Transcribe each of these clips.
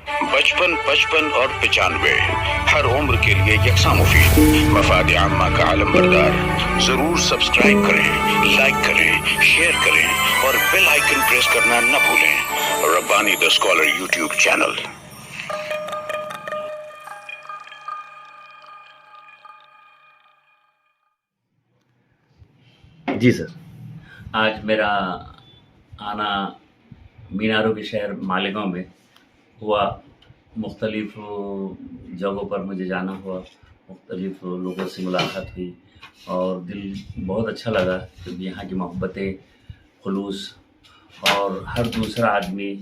55 55 और 95 हर उम्र के लिए यकसा मुफीद। मफाद आम्मा का आलम बरदार। जरूर सब्सक्राइब करें, लाइक करें, शेयर करें और बेल आइकन प्रेस करना न भूलें। Rabbani the scholar YouTube channel. जी सर, आज मेरा आना मीनारों के शहर मालेगांव में हुआ। मुख्तलिफ़ जगहों पर मुझे जाना हुआ, मुख्तलिफ़ लोगों से मुलाकात हुई और दिल बहुत अच्छा लगा क्योंकि यहाँ की मोहब्बतें, खुलूस और हर दूसरा आदमी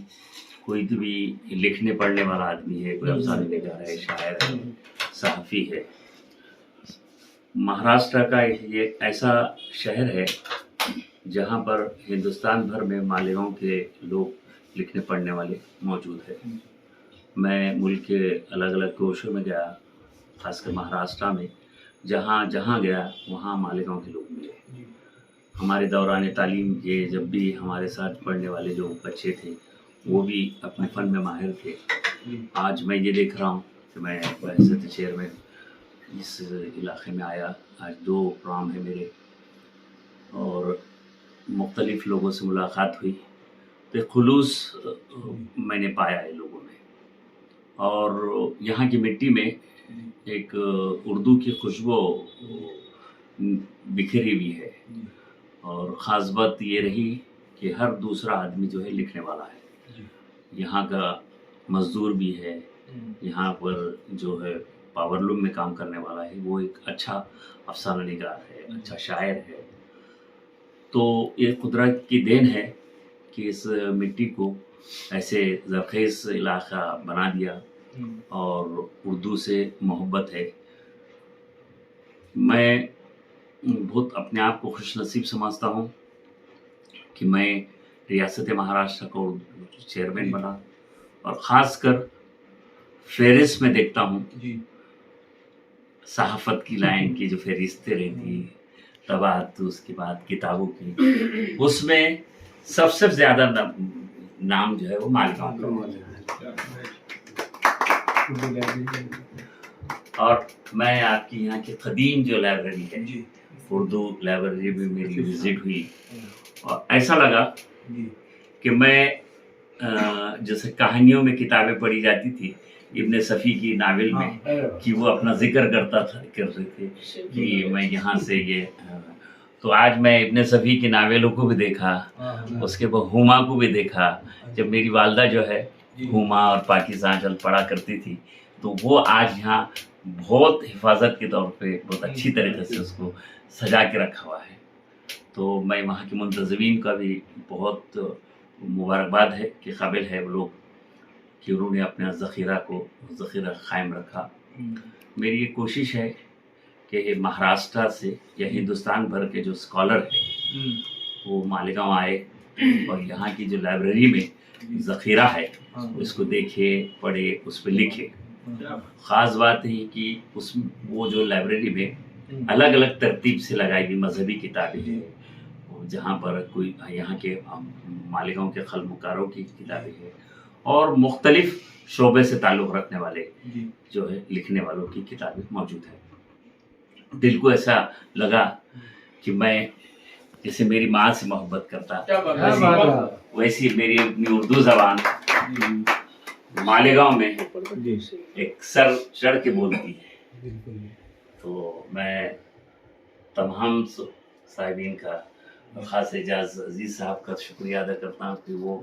कोई भी लिखने पढ़ने वाला आदमी है, कोई अफसाने निगार है, शायर है, सहाफ़ी है। महाराष्ट्र का ये ऐसा शहर है जहाँ पर हिंदुस्तान भर में मालेगांव के लोग लिखने पढ़ने वाले मौजूद है। मैं मुल्क के अलग अलग कोशों में गया, खासकर महाराष्ट्र में जहाँ जहाँ गया वहाँ मालेगांव के लोग मिले। हमारे दौरान तालीम के जब भी हमारे साथ पढ़ने वाले जो बच्चे थे वो भी अपने फ़न में माहिर थे। आज मैं ये देख रहा हूँ कि मैं बहसत चेयरमैन इस इलाके में आया। आज 2 प्रोग्राम है मेरे और मुख्तलिफ़ लोगों से मुलाकात हुई तो खुलूस मैंने पाया है लोगों में। और यहाँ की मिट्टी में एक उर्दू की खुशबू बिखरी हुई है और ख़ास बात ये रही कि हर दूसरा आदमी जो है लिखने वाला है। यहाँ का मज़दूर भी है, यहाँ पर जो है पावरलूम में काम करने वाला है, वो एक अच्छा अफसाना निगार है, अच्छा शायर है। तो ये कुदरत की देन है कि इस मिट्टी को ऐसे ज़रख़ेज़ इलाका बना दिया और उर्दू से मोहब्बत है। मैं बहुत अपने आप को खुशनसीब समझता हूँ कि मैं रियासत महाराष्ट्र का चेयरमैन बना और ख़ासकर फहरिस्त में देखता हूँ सहाफ़त की लाइन की जो फहरिस्तें रहती तबात, उसके बाद किताबों की, उसमें सबसे ज़्यादा नाम जो है वो मालेगांव का। और मैं आपकी यहाँ की क़दीम जो लाइब्रेरी है, उर्दू लाइब्रेरी भी मेरी विज़िट हुई और ऐसा लगा कि मैं जैसे कहानियों में किताबें पढ़ी जाती थी इब्ने सफ़ी की नावल में कि वो अपना जिक्र कर रहे थे कि मैं यहाँ से ये। तो आज मैं इब्ने सफ़ी की नावलों को भी देखा, उसके बाद हुमा को भी देखा। जब मेरी वालदा जो है हुमा और पाकिस्तान चल पढ़ा करती थी तो वो आज यहाँ बहुत हिफाजत के तौर पे बहुत अच्छी तरीके से उसको सजा के रखा हुआ है। तो मैं वहाँ के मुंतज़मीन का भी बहुत मुबारकबाद है कि काबिल है वो लोग कि उन्होंने अपना ज़ख़ीरा कायम रखा। मेरी ये कोशिश है कि महाराष्ट्र से या हिंदुस्तान भर के जो स्कॉलर हैं वो मालेगांव आए और यहाँ की जो लाइब्रेरी में ज़ख़ीरा है उसको देखे, पढ़े, उस पर लिखे। ख़ास बात है कि उस वो जो लाइब्रेरी में अलग अलग तरतीब से लगाई गई मजहबी किताबें हैं, जहाँ पर कोई यहाँ के मालेगांव के क़लमकारों की किताबें हैं और मुख्तलिफ़ शोबे से ताल्लुक़ रखने वाले जो है लिखने वालों की किताबें मौजूद हैं। दिल को ऐसा लगा कि मैं जैसे मेरी माँ से मोहब्बत करता वैसी मेरी अपनी उर्दू ज़बान मालेगांव में एक सर चढ़ के बोलती है। तो मैं तमाम साहिबीन का ख़ास एजाज अजीज़ साहब का शुक्रिया अदा करता हूँ कि वो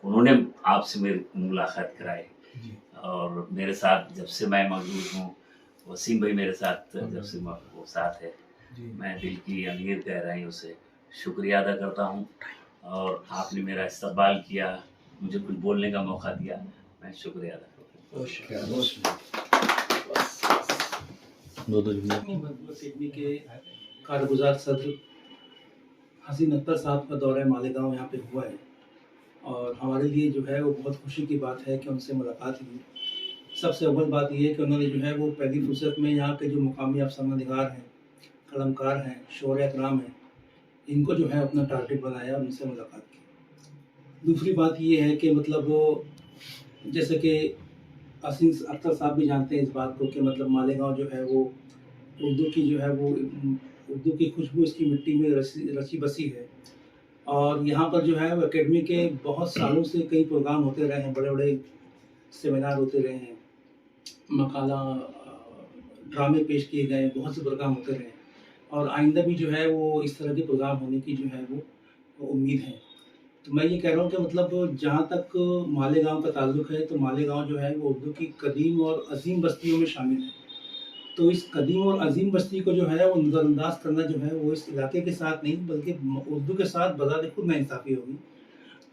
उन्होंने आपसे मेरी मुलाकात कराई और मेरे साथ जब से मैं मौजूद हूँ, वसीम भाई मेरे साथ जब से वो साथ है, मैं दिल की अमीर गहराइयों से शुक्रिया अदा करता हूँ और आपने मेरा इस्तकबाल किया, मुझे कुछ बोलने का मौका दिया, मैं शुक्रिया अदा करता हूँ। के कारगुजार सदर हसीन अख्तर साहब का दौरा मालेगांव यहाँ पे हुआ है और हमारे लिए जो है वो बहुत खुशी की बात है कि उनसे मुलाकात हुई। सबसे अव्वल बात ये है कि उन्होंने जो है वो पहली फुर्सत में यहाँ के जो मुकामी अफसाना निगार हैं, कलमकार हैं, शोरे अकराम हैं, इनको जो है अपना टारगेट बनाया और उनसे मुलाकात की। दूसरी बात ये है कि मतलब वो जैसे कि असीम अख्तर साहब भी जानते हैं इस बात को कि मतलब मालेगांव जो है वो उर्दू की जो है वो उर्दू की खुशबू इसकी मिट्टी में रची बसी है। और यहाँ पर जो है वो एकेडमी के बहुत सालों से कई प्रोग्राम होते रहे हैं, बड़े बड़े सेमिनार होते रहे हैं, मकाला ड्रामे पेश किए गए, बहुत से प्रोग्राम होते रहे और आइंदा भी जो है वो इस तरह के प्रोग्राम होने की जो है वो उम्मीद है। तो मैं ये कह रहा हूँ कि मतलब जहाँ तक मालेगांव का ताल्लुक है तो मालेगांव जो है वो उर्दू की कदीम और अजीम बस्तियों में शामिल है। तो इस कदीम और अजीम बस्ती को जो है वो नज़रअंदाज करना जो है वो इस इलाके के साथ नहीं बल्कि उर्दू के साथ बजाते खुद नाइंसाफ़ी होगी।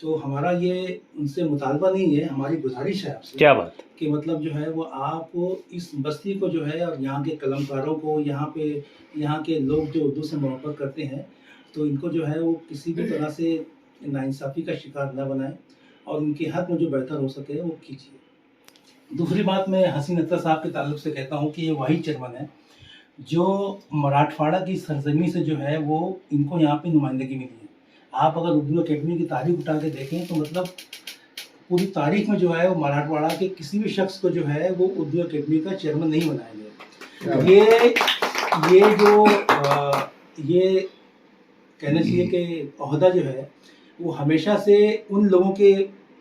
तो हमारा ये उनसे मुतालबा नहीं है, हमारी गुजारिश है आपसे। क्या बात कि मतलब जो है वो आप इस बस्ती को जो है और यहाँ के कलमकारों को, यहाँ के लोग जो उर्दू से मोहब्बत करते हैं, तो इनको जो है वो किसी भी तरह से नाइंसाफ़ी का शिकार न बनाएं और उनके हक में जो बेहतर हो सके वो कीजिए। दूसरी बात मैं हसीन अख्तर साहब के ताल्लुक से कहता हूँ कि ये वही चेयरमैन है जो मराठवाड़ा की सरजमी से जो है वो इनको यहाँ पे नुमाइंदगी मिली है। आप अगर उर्दू अकेडमी की तारीख उठा के देखें तो मतलब पूरी तारीख में जो है वो मराठवाड़ा के किसी भी शख्स को जो है वो उर्दू अकेडमी का चेयरमैन नहीं बनाया गया। ये कहना चाहिए कि ओहदा जो है वो हमेशा से उन लोगों के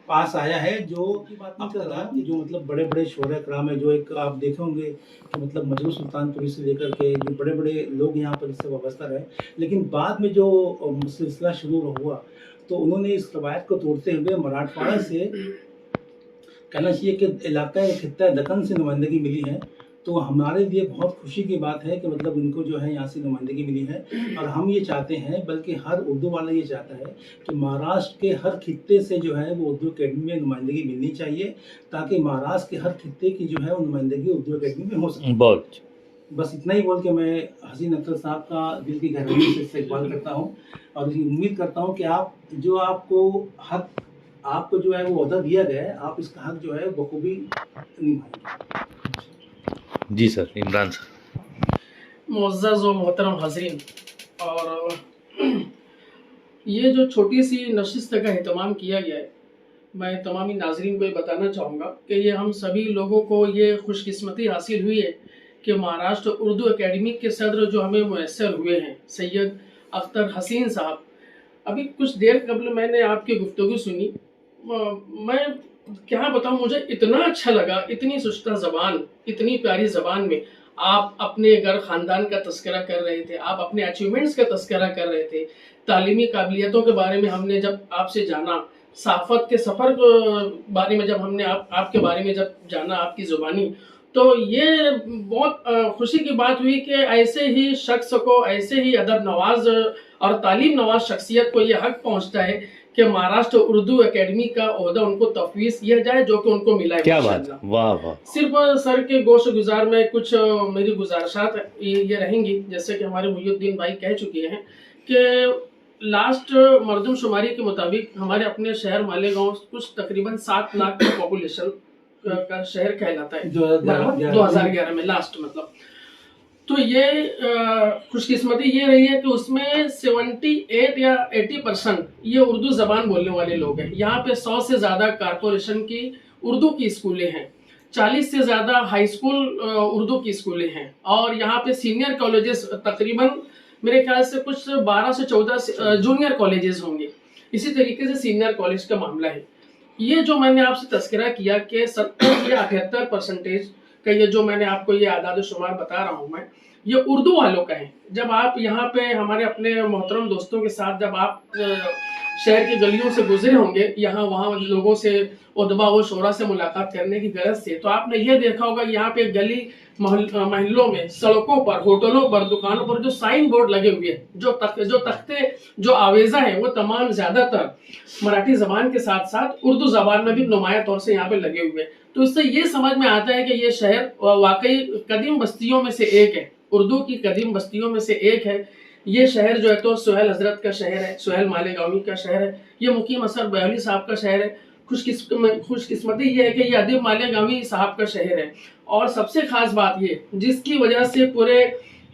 पास आया है जो की बात नहीं कर रहा कि जो मतलब बड़े बड़े शोरा कराम है, जो एक आप देखे होंगे कि मतलब मजरू सुल्तानपुरी से लेकर के जो बड़े बड़े लोग यहाँ पर इससे वाबस्ता रहे, लेकिन बाद में जो सिलसिला शुरू हुआ तो उन्होंने इस रवायत को तोड़ते हुए मराठवाड़ा से कहना चाहिए कि इलाका खित्ता दक्कन से नुमाइंदगी मिली है। तो हमारे लिए बहुत खुशी की बात है कि मतलब इनको जो है यहाँ से नुमाइंदगी मिली है और हम ये चाहते हैं, बल्कि हर उर्दू वाला ये चाहता है कि महाराष्ट्र के हर खित्ते से जो है वो उर्दू अकेडमी में नुमाइंदगी मिलनी चाहिए ताकि महाराष्ट्र के हर खित्ते की जो है वो नुमाइंदगी उर्दू अकेडमी में हो सके। बहुत बस इतना ही बोल के मैं हसीन अख्तर साहब का दिल की गहराई से इस्तकबाल करता हूँ और उम्मीद करता हूँ कि आप जो आपको जो है वो ओहदा दिया गया है, आप इसका हक जो है बखूबी निभाएंगे। जी सर। इमरान सर। मुअज़्ज़ज़ व मोहतरम हाज़रीन, और ये जो छोटी सी नशिस्त का एहतमाम किया गया है, मैं तमामी नाज़रीन को ये बताना चाहूँगा कि ये हम सभी लोगों को ये खुशकिस्मती हासिल हुई है कि महाराष्ट्र उर्दू एकेडमी के सदर जो हमें मुयस्सर हुए हैं सैयद अख्तर हसीन साहब। अभी कुछ देर कबल मैंने आपकी गुफ्तगू सुनी, मैं क्या बताऊँ, मुझे इतना अच्छा लगा, इतनी सुस्ता ज़बान, इतनी प्यारी ज़बान में आप अपने घर ख़ानदान का तस्करा कर रहे थे, आप अपने अचीवमेंट्स का तस्करा कर रहे थे, तालीमी काबिलियतों के बारे में हमने जब आपसे जाना, सहाफ़त के सफ़र के बारे में जब हमने आपके बारे में जब जाना आपकी ज़ुबानी, तो ये बहुत खुशी की बात हुई कि ऐसे ही शख्स को, ऐसे ही अदब नवाज और तालीम नवाज शख्सियत को ये हक पहुँचता है कि महाराष्ट्र उर्दू एकेडमी का ओहदा उनको तफवीज़ किया जाए जो कि उनको मिला है। क्या बात, वाह वाह। सिर्फ सर के गोश गुजार में कुछ मेरी गुजारिशात ये रहेंगी, जैसे कि हमारे मुहिउद्दीन भाई कह चुके हैं कि लास्ट मरदमशुमारी के मुताबिक हमारे अपने शहर मालेगांव कुछ तकरीबन 7 लाख की पॉपुलेशन का शहर कहलाता है 2011 में लास्ट मतलब। तो ये खुशकिस्मती ये रही है कि उसमें 78 या 80% ये उर्दू ज़बान बोलने वाले लोग हैं। यहाँ पे 100 से ज़्यादा कारपोरेशन की उर्दू की स्कूलें हैं, 40 से ज़्यादा हाई स्कूल उर्दू की स्कूलें हैं और यहाँ पे सीनियर कॉलेजेस तकरीबन मेरे ख्याल से कुछ 12 से 14 जूनियर कॉलेजेस होंगे। इसी तरीके से सीनियर कॉलेज का मामला है। ये जो मैंने आपसे तस्करा किया कि 70 या 78% का ये जो मैंने आपको ये आदाद शुमार बता रहा हूँ मैं, ये उर्दू वालों का है। जब आप यहाँ पे हमारे अपने मोहतरम दोस्तों के साथ जब आप शहर की गलियों से गुजरे होंगे, यहाँ वहाँ लोगों से, उदबा व शोरा से मुलाकात करने की गरज से, तो आपने ये देखा होगा यहाँ पे गली महल्लों में, सड़कों पर, होटलों पर, दुकानों पर जो साइन बोर्ड लगे हुए हैं, जो तख्ते जो आवेजा हैं, वो तमाम ज़्यादातर मराठी ज़बान के साथ साथ उर्दू ज़बान में भी नुमाया तौर से यहाँ पे लगे हुए हैं। तो इससे ये समझ में आता है कि ये शहर वाकई कदीम बस्तियों में से एक है, उर्दू की कदीम बस्तियों में से एक है। ये शहर जो है तो सुहेल हजरत का शहर है, सुहेल मालेगांवी का शहर है, ये मुकीम असर बयाली साहब का शहर है। खुशकिस्मती ये है कि ये अदीब मालेगांवी साहब का शहर है। और सबसे खास बात ये, जिसकी वजह से पूरे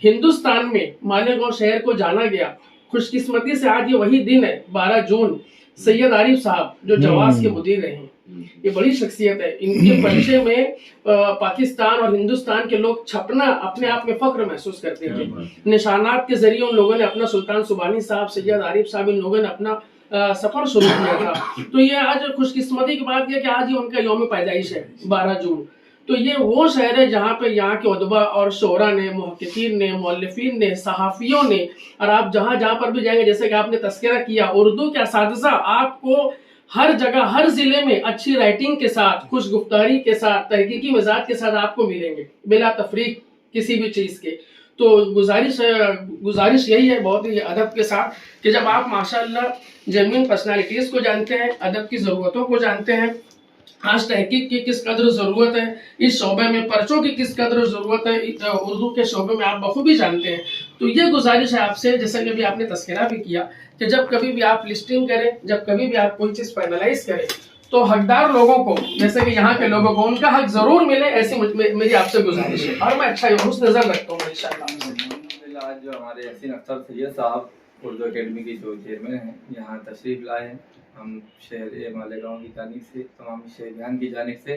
हिंदुस्तान में मालेगांव शहर को जाना गया, खुशकिस्मती से आज ये वही दिन है 12 जून, सैयद आरिफ साहब जो जवास के मुदीर रहे हैं, ये बड़ी शख्सियत है। इनके परिचय में पाकिस्तान और हिंदुस्तान के लोग छपना अपने आप में फख्र महसूस करते थे। निशानात के जरिए उन लोगों ने अपना सुल्तान सुबानी साहब, सैयद आरिफ साहब, इन लोगों ने अपना सफर शुरू किया था। तो ये आज खुशकिस्मती की बात है कि आज ही उनका यौम पैदाइश है 12 जून। तो ये वो शहर है जहाँ पे यहाँ के उदबा और शोरा ने, मुहक्किकीन ने, मुअल्लिफीन ने, सहाफ़ियों ने, और आप जहाँ पर भी जाएंगे, जैसे कि आपने तस्करा किया, उर्दू के असातिज़ा आपको हर जगह, हर ज़िले में अच्छी राइटिंग के साथ, खुश गुफ्तारी के साथ, तहकीकी मिजाज के साथ आपको मिलेंगे, बिला तफरीक किसी भी चीज़ के। तो गुजारिश यही है बहुत ही अदब के साथ कि जब आप माशाअल्लाह जेन्युइन पर्सनालिटीज़ को जानते हैं, अदब की ज़रूरतों को जानते हैं, आज तहकीक की किस कदर ज़रूरत है, इस शोबे में पर्चों की किस कदर ज़रूरत है, उर्दू के शोबे में आप बखूबी जानते हैं। तो ये गुजारिश है आपसे, जैसे कि अभी आपने तस्करा भी किया, कि जब कभी भी आप लिस्टिंग करें, जब कभी भी आप कोई चीज़ फाइनलाइज करें, तो हकदार लोगों को, जैसे कि यहाँ के लोगों को, उनका हक ज़रूर मिले, ऐसी मेरी आपसे गुजारिश है। और मैं अच्छा उस नज़र रखता हूँ इंशाअल्लाह। आज जो हमारे हसीन अख्तर सैयद साहब उर्दू अकेडमी के जो चेयरमैन हैं, यहाँ तशरीफ़ लाए हैं। हम शहर मालेगांव की जानिब से, तमाम शहरियान की जानिब से,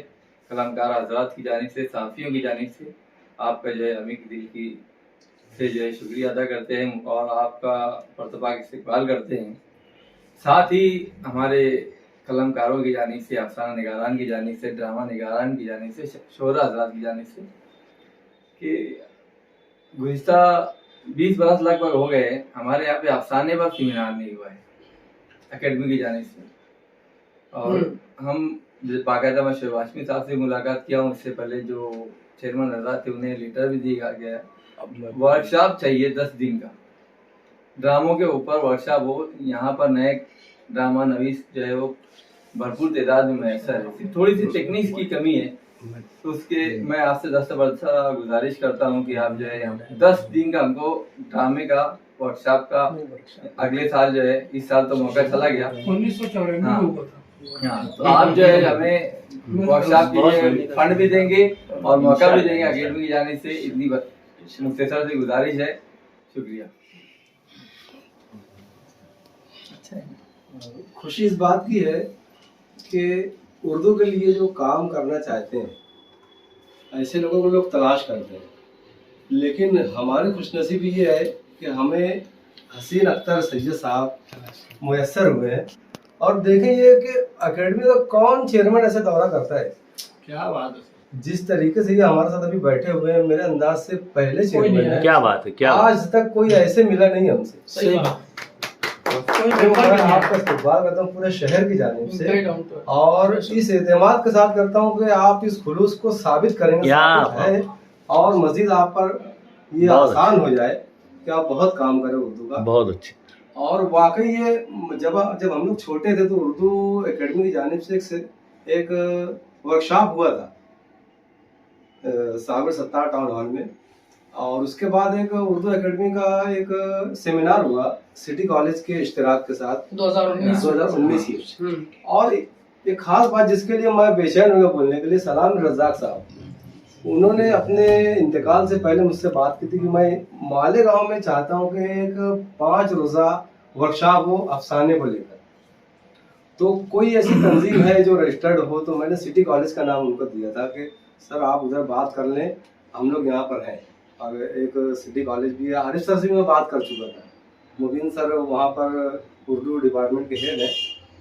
कलामकार हज़रात की जानिब से, सहाफ़ियों की जानिब से आपका जो है अमीर दिल की से जो है शुक्रिया अदा करते हैं और आपका मरतबा इस्तकबाल करते हैं। साथ ही हमारे कलमकारों की जानिब से, अफसाना निगारान की जानिब से, ड्रामा निगारान की जानिब से, शोरा हज़रात की जानिब से कि गुज़िश्ता 20 बरस लगभग हो गए हमारे यहाँ पे अफसाने पर सेमिनार नहीं हुआ है एकेडमी की जानिब से। और हम बाकायदा मैं शोएब हाशमी साहब से मुलाकात किया हूँ, इससे पहले जो चेयरमैन हज़रात थे उन्हें लेटर भी दिया गया। वर्कशॉप चाहिए 10 दिन का, ड्रामों के ऊपर वर्कशॉप हो। यहाँ पर नए ड्रामा नवीस जो है वो भरपूर तादाद में मैसर है, थोड़ी सी टेक्निक्स की कमी है। तो उसके मैं आपसे दस्तबरसा गुजारिश करता हूँ कि आप जो है 10 दिन का हमको ड्रामे का वर्कशॉप का, अगले साल जो है, इस साल तो मौका चला गया 1994 हाँ, तो आप जो है हमें वर्कशॉप के लिए फंड भी देंगे और मौका भी देंगे अकेडमी की जाने से। इतनी मुख्तसर से गुजारिश है, शुक्रिया। खुशी इस बात की है कि उर्दू के लिए जो काम करना चाहते हैं ऐसे लोगों को लोग तलाश करते हैं, लेकिन हमारी खुशनसीबी ये है कि हमें हसीन अख्तर सैयद साहब मुयस्सर हुए हैं। और देखें ये कि एकेडमी का कौन चेयरमैन ऐसे दौरा करता है, क्या बात है। जिस तरीके से ये हमारे साथ अभी बैठे हुए हैं, मेरे अंदाज से पहले चेयरमैन है। क्या बात है, क्या आज तक कोई ऐसे मिला नहीं हमसे। सही बात। मैं आपका इस्तकबाल करता हूँ पूरे शहर की जानिब से, और इस एतमाद के साथ करता हूँ कि आप इस खुलूस को साबित करेंगे है, और मजीद आप पर ये आसान हो जाए कि आप बहुत काम करें उर्दू का। बहुत अच्छे। और वाकई ये जब हम लोग छोटे थे तो उर्दू एकेडमी की जानिब से एक वर्कशॉप हुआ था साबर सत्तार टाउन हॉल में, और उसके बाद एक उर्दू एकेडमी का एक सेमिनार हुआ सिटी कॉलेज के इश्तिराक के साथ 2019 में। और एक खास बात जिसके लिए मैं बेचैन हो गया बोलने के लिए, सलाम रज़ाक साहब, उन्होंने अपने इंतकाल से पहले मुझसे बात की थी कि मैं मालेगांव में चाहता हूँ कि एक 5 रोज़ा वर्कशॉप हो अफसाने को लेकर। तो कोई ऐसी तंजीम है जो रजिस्टर्ड हो, तो मैंने सिटी कॉलेज का नाम उनको दिया था कि सर आप उधर बात कर लें, हम लोग यहाँ पर हैं। और एक सिटी कॉलेज भी है, आरिफ सर से भी मैं बात कर चुका था, मुबीन सर वहाँ पर उर्दू डिपार्टमेंट के हेड हैं,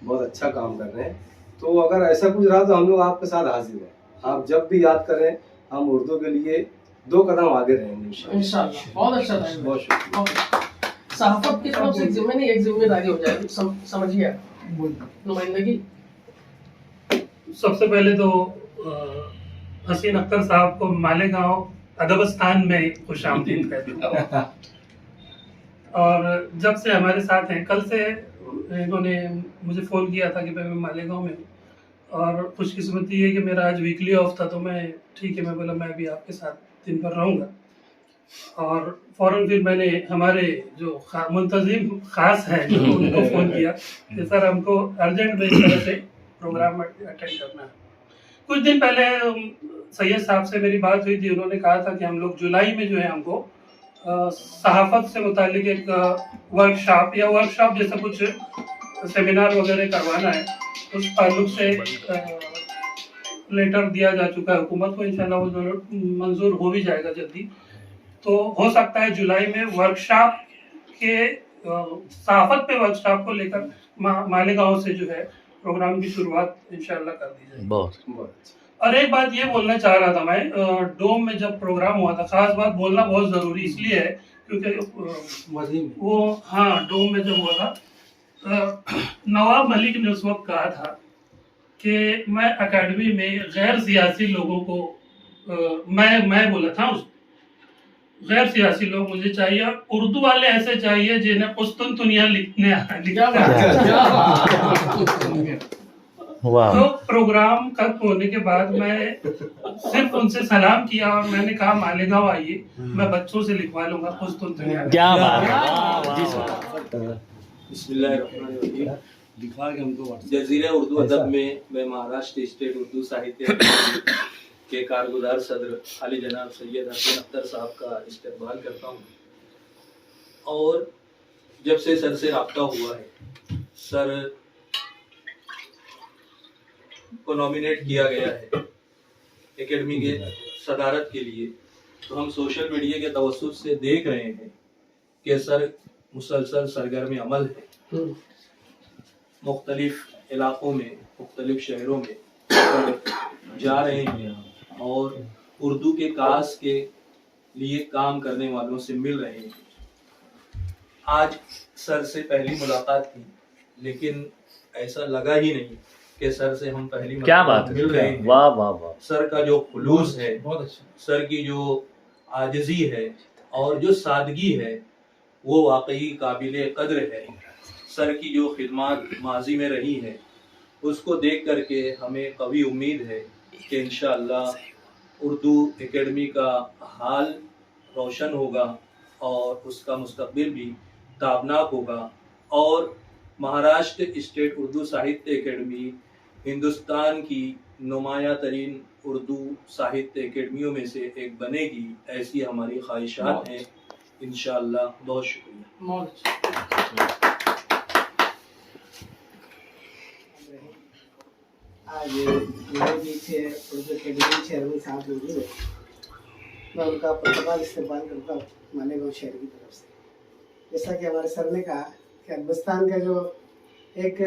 बहुत अच्छा काम कर रहे हैं। तो अगर ऐसा कुछ रहा तो हम लोग आपके साथ हाजिर हैं, आप जब भी याद करें, हम उर्दू के लिए 2 कदम आगे रहेंगे इंशाल्लाह। बहुत अच्छा था, बहुत शुक्रिया। सहाफत की तरफ से एक जिम्मेदारी हो जाएगी, समझिए नुमाइंदगी। सबसे पहले तो हसीन अख्तर साहब को मालेगांव अदबस्तान में खुशामदीद कहती हूँ। और जब से हमारे साथ हैं, कल से इन्होंने मुझे फ़ोन किया था कि मैं मालेगांव में हूँ, और खुशकिस्मती है कि मेरा आज वीकली ऑफ था, तो मैं ठीक है, मैं बोला मैं भी आपके साथ दिन भर रहूँगा। और फ़ौरन फिर मैंने हमारे जो मुंतज़िम ख़ास हैं उनको फ़ोन किया कि सर हमको अर्जेंट में इस तरह से प्रोग्राम अटेंड करना है। कुछ दिन पहले सैयद साहब से मेरी बात हुई थी, उन्होंने कहा था कि हम लोग जुलाई में जो है हमको सहाफ़त से मुतालिक एक वर्कशॉप जैसा कुछ सेमिनार वगैरह करवाना है, उस ताल्लुक से लेटर दिया जा चुका है हुकूमत को, इंशाल्लाह वो मंजूर हो भी जाएगा जल्दी। तो हो सकता है जुलाई में वर्कशॉप के सहाफत पे वर्कशॉप को लेकर मालेगांव से जो है प्रोग्राम की शुरुआत इंशाल्लाह कर दी जाएगी। बहुत और एक बात ये बोलना चाह रहा था मैं, डोम में जब प्रोग्राम हुआ था, खास बात बोलना बहुत ज़रूरी इसलिए है क्योंकि वो डोम में जब हुआ था नवाब मलिक ने उस वक्त कहा था कि मैं एकेडमी में गैर सियासी लोगों को मैं बोला था उसको, गैर सियासी लोग मुझे चाहिए, उर्दू वाले ऐसे चाहिए जिन्हें कुस्तुनतुनिया लिखने तो प्रोग्राम खत्म होने के बाद मैं सिर्फ उनसे सलाम किया और मैंने कहा मालेगांव आइए, मैं बच्चों से लिखवा लूंगा कुस्तुनतुनिया। क्या बात है। बिस्मिल्लाहिर्रहमानिर्रहीम। जज़ीरा उर्दू अदब में मैं महाराष्ट्र स्टेट उर्दू साहित्य के कारगुजार सदर आली जनाब सैयद हसन अख्तर साहब का इस्तकबाल करता हूँ। और जब से सर से रब्ता हुआ है, सर को नॉमिनेट किया गया है एकेडमी के सदारत के लिए, तो हम सोशल मीडिया के तवस्सुत से देख रहे हैं कि सर मुसलसल सरगर्म अमल है, मुख्तलिफ इलाकों में, मुख्तलिफ शहरों में जा रहे हैं और उर्दू के काज के लिए काम करने वालों से मिल रहे हैं। आज सर से पहली मुलाकात थी, लेकिन ऐसा लगा ही नहीं कि सर से हम पहली क्या बात मुलाकात मिल रहे हैं। वाह वाह वाह। सर का जो खुलूस है, बहुत अच्छा, सर की जो आजिज़ी है और जो सादगी है, वो वाकई काबिल कद्र है। सर की जो खिदमत माजी में रही है, उसको देख करके हमें कभी उम्मीद है कि इंशाअल्लाह उर्दू एकेडमी का हाल रोशन होगा और उसका मुस्तकबिल भी ताबनाक होगा और महाराष्ट्र स्टेट उर्दू साहित्य एकेडमी हिंदुस्तान की नुमाया तरीन उर्दू साहित्य एकेडमियों में से एक बनेगी, ऐसी हमारी ख्वाहिशात हैं इंशाअल्लाह। बहुत शुक्रिया। आज मेरे बीच उर्दू एकेडमी चेयरमैन साहब मौजूद है, मैं उनका प्रतिभाग इस्तेमाल करता हूँ मालेगांव शहर की तरफ से। जैसा कि हमारे सर ने कहा कि अफगानिस्तान का जो एक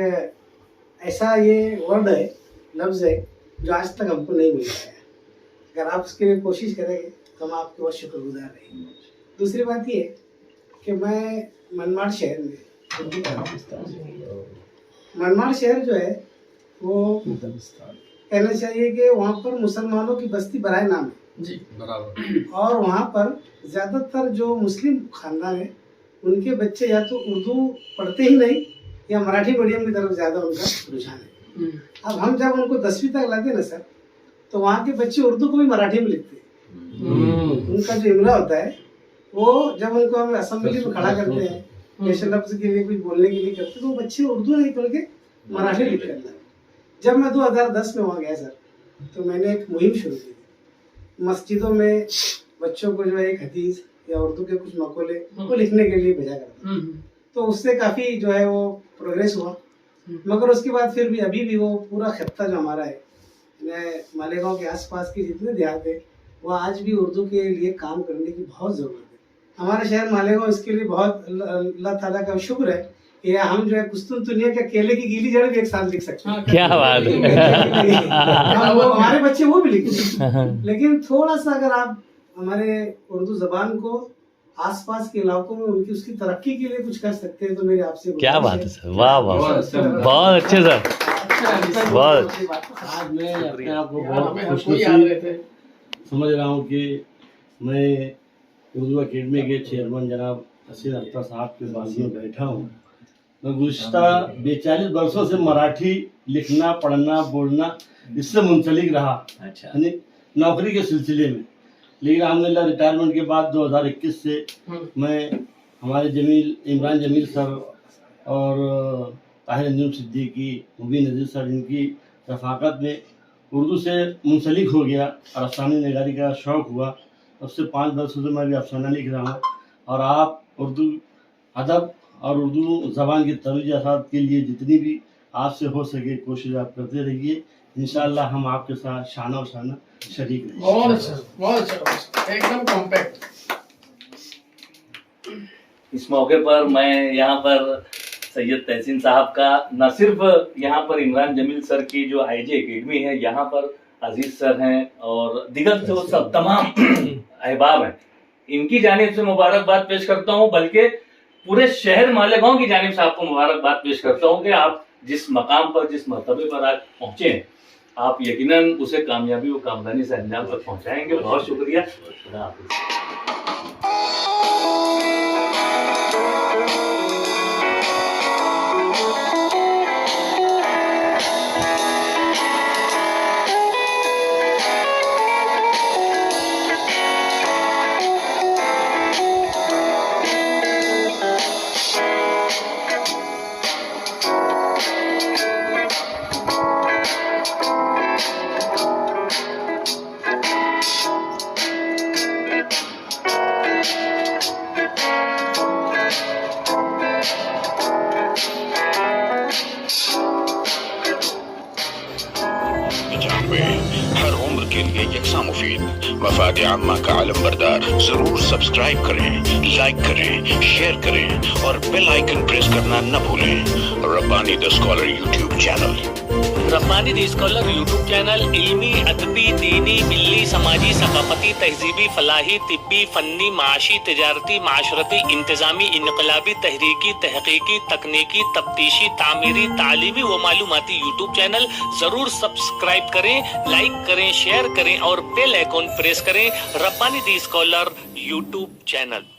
ऐसा ये वर्ड है, लफ्ज़ है, जो आज तक हमको नहीं मिला है। अगर आप उसके लिए कोशिश करेंगे तो हम आपके बहुत शुक्रगुजार रहेंगे। दूसरी बात ये कि मैं मनमाड़ शहर में उर्दू पढ़ता हूँ। मनमाड़ शहर जो है वो कहना चाहिए कि वहाँ पर मुसलमानों की बस्ती बराए नाम है जी, बराबर। और वहाँ पर ज़्यादातर जो मुस्लिम खानदान है, उनके बच्चे या तो उर्दू पढ़ते ही नहीं या मराठी मीडियम की तरफ ज़्यादा उनका रुझान है। अब हम जब उनको 10वीं तक लाते ना सर, तो वहाँ के बच्चे उर्दू को भी मराठी में लिखते हैं। उनका जो इमला होता है, वो जब उनको हम असेंबली में खड़ा करते हैं, जैसे लफ्ज़ के लिए कुछ बोलने के लिए करते, तो वो बच्चे उर्दू नहीं पढ़ के मराठी लिख करता है। जब मैं 2010 में वहाँ गया सर, तो मैंने एक मुहिम शुरू की थी। मस्जिदों में बच्चों को जो है एक हदीस या उर्दू के कुछ मकोले वो लिखने के लिए भेजा करता, तो उससे काफ़ी जो है वो प्रोग्रेस हुआ। मगर उसके बाद फिर भी अभी भी वो पूरा खत्ता जो हमारा है, मालेगांव के आसपास के जितने देहात है, वो आज भी उर्दू के लिए काम करने की बहुत ज़रूरत है। हमारा शहर मालेगांव इसके लिए बहुत अल्लाह ताला का शुक्र है कि हम जो है कुस्तुनतुनिया के केले की गीली जड़ भी एक साथ लिख सकते हैं। क्या बात है। हमारे बच्चे वो भी लिखते, लेकिन थोड़ा सा अगर आप हमारे उर्दू जबान को आसपास के इलाकों में उनकी उसकी तरक्की के लिए कुछ कर सकते हैं, तो मेरे आपसे क्या बात है सर, वाह वाह, बहुत अच्छे सर, बहुत। आज मैं अपने आप को बहुत खुशनसीब समझ रहा हूँ कि मैं उर्दू एकेडमी के चेयरमैन जनाब हसन अख्तर साहब के बाजू में बैठा हूँ। मैं गुज़श्ता 42 वर्षों से मराठी लिखना, पढ़ना, बोलना इससे मुंसलिक रहा, यानी नौकरी के सिलसिले में। लेकिन अल्हम्दुलिल्लाह रिटायरमेंट के बाद 2021 से मैं हमारे इमरान जमील सर और ताहिर अंजुम सिद्दीकी, मुबीन नज़ीर सर, इनकी रफ़ाकत में उर्दू से मुंसलिक हो गया और अफ़साने निगारी का शौक़ हुआ। उससे 5 वर्षों से मैं भी अफ़साना लिख रहा हूँ। और आप उर्दू अदब और उर्दू ज़बान की तरूज के लिए जितनी भी आपसे हो सके कोशिश आप करते रहिए। इंशाल्लाह हम आपके साथ शाना शाना शरीक रहेंगे। बहुत अच्छा, एकदम कॉम्पैक्ट। इस मौके पर मैं यहाँ पर सैयद तहसीन साहब का न सिर्फ यहाँ पर इमरान जमील सर की जो आईजे एकेडमी है, यहाँ पर अजीज सर हैं और दिगर जो सब तमाम अहबाब हैं, इनकी जानिब से मुबारकबाद पेश करता हूँ, बल्कि पूरे शहर मालेगांव की जानिब से आपको मुबारकबाद पेश करता हूँ कि आप जिस मकाम पर, जिस मर्तबे पर आज पहुँचे हैं, आप यकीनन उसे कामयाबी व कामरानी से अंजाम तक पहुँचाएंगे। बहुत शुक्रिया। खुदा हाफिज़। हर उम्र के लिए यकसा मुफीद, मफाद आम्मा का आलम बरदार। जरूर सब्सक्राइब करें, लाइक करें, शेयर करें और बेल आइकन प्रेस करना न भूलें। Rabbani the scholar YouTube channel. Rabbani the scholar YouTube channel इल्मी, अदबी, दीनी, मिल्ली, समाजी, सकाफती, तहजीबी, फलाही, तिब्बी, फन्नी, माशी, तिजारती, माशरती, इंतजामी, इनकलाबी, तहरीकी, तहकीकी, तकनीकी, तफ्तीशी, तामीरी, तालीमी व मालूमाती यूट्यूब चैनल। जरूर सब्सक्राइब करें, लाइक करें, शेयर करें और बेल आइकन प्रेस करें। Rabbani the scholar YouTube channel.